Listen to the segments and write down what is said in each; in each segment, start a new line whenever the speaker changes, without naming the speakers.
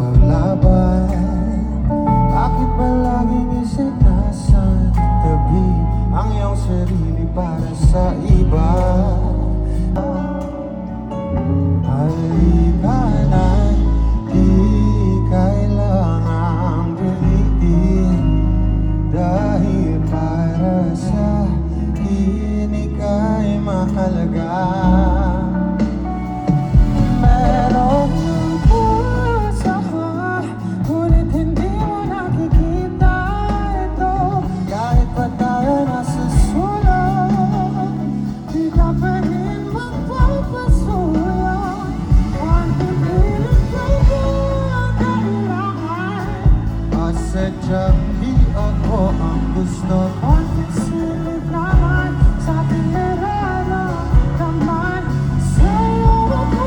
ipaglaban? Bakit ba laging isinasatabi ang iyong sarili para sa iba? Halikanan, di kailangang pilitin, dahil para sa akin ika'y mahalaga. Merong pusa ka, ngunit hindi mo nakikita ito. Kahit pa tayo nasa sulok, di ka pa rin magpapasulat. Ang pipilit ko ang kailangan, at sadyang di ako ang gusto. Ang pisilip naman sa aking nararamdaman, sa'yo ako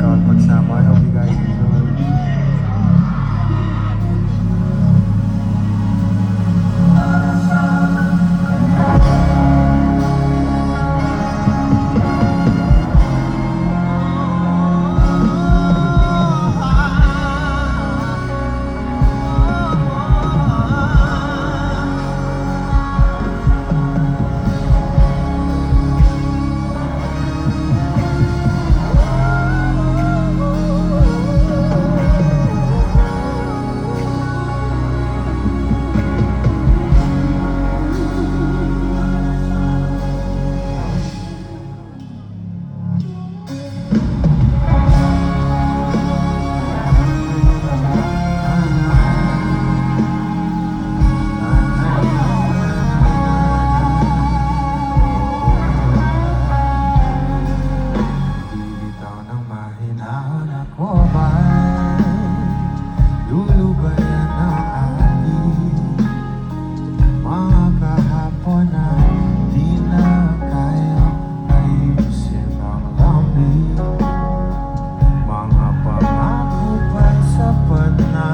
Scout pagsama. I hope you guys enjoy. Bibitaw ng mahinahon ako ba'y lulubayan ang ating mga kahapon na di na kayang ayusin ang lamig. Mga pangako ba'y sapat na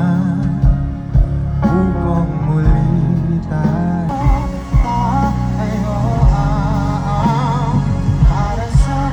upang muli tayo para sa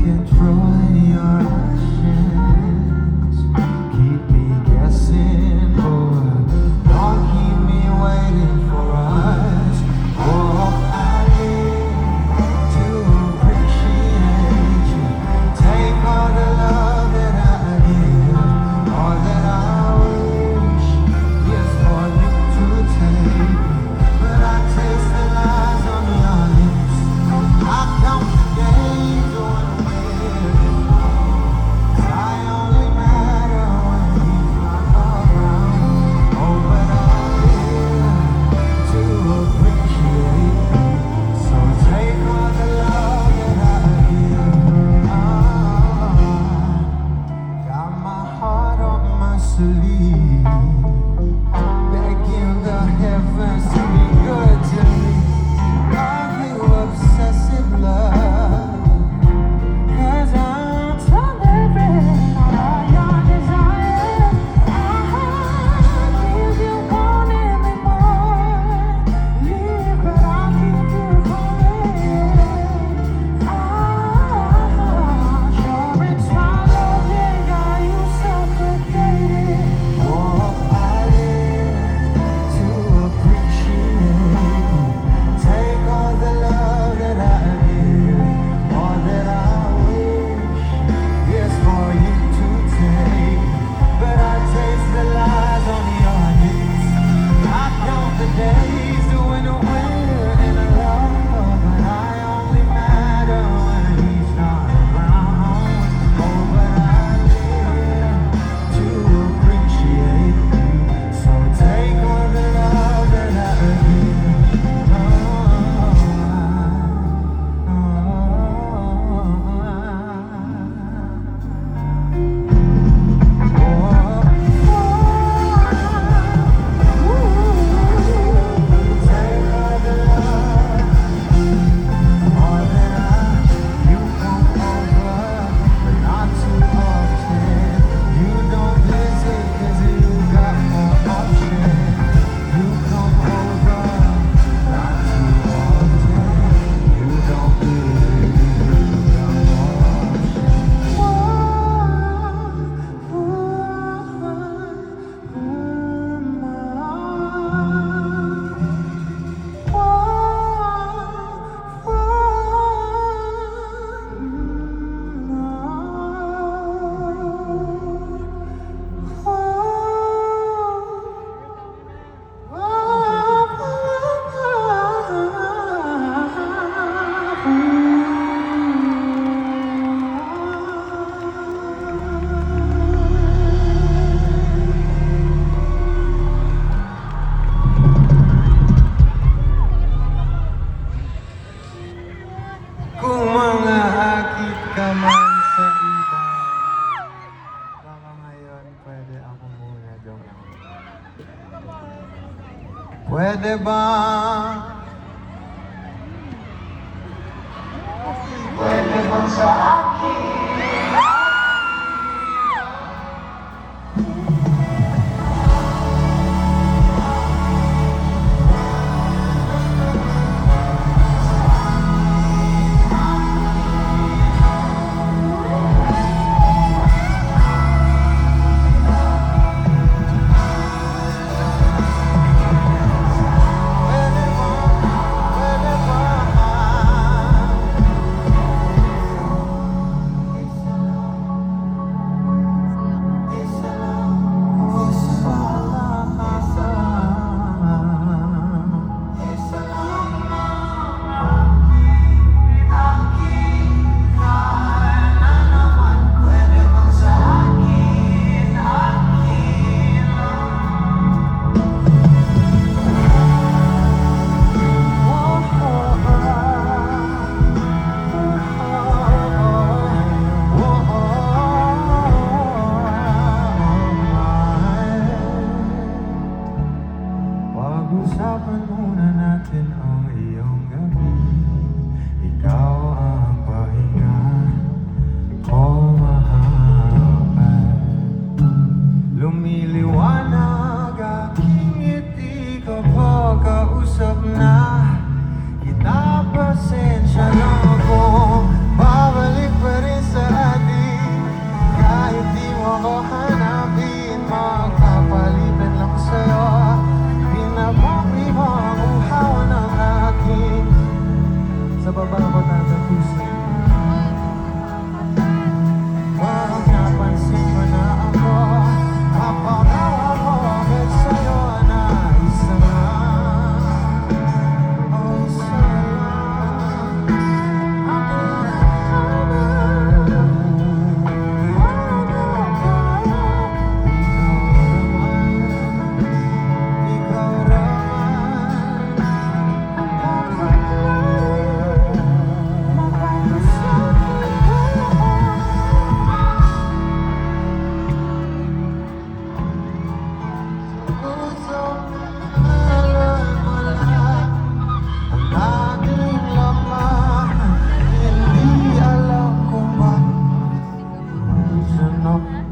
Control your actions, keep me sleep, begging the heavens to be good to me. Are you obsessive love? 'Cause I'm tolerating all your desires. If you want any more, leave, but I'll keep you coming. Sure it's my love, yeah, got you suffocating. Oh, I live to appreciate. Take all the love that I give, all that I wish is for you to take. But I taste the lies on your lips. I count the days when we're in love, but I only matter when he's not around. Oh, but I live to appreciate you. So take all the love that I give. Kung mga akit ka man sa iba, baka ngayon pwede ako muna daw. Pwede ba? Pwede ba sa akin? Pag-usapan muna natin ang iyong gabi. Ikaw ang pahinga ko mahaba. Lumiliwanag aking ngiti kapag kausap na kita. Pasensya na ako, babalik pa rin sa atin. Kahit di mo ko hanapin, magpapalitan lang sa'yo. Pinapakli mo ang uhaw ng akin. Sa baba ko tatapusin. Parang napansin mo na ako, kaparawa mo agad sa'yo na isa lang. Oh, isa lang. Ang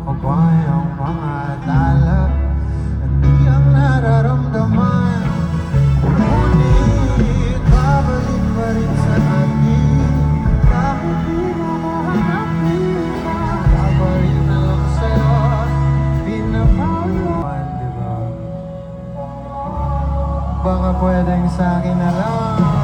ko ba yung mga tala at di ang nararamdaman? Ngunit babalik pa rin sa atin kahit di mo mahanapin pa. Babalik na lang sa'yo, pinapawiwan, diba? Baka pwedeng sa'kin na lang.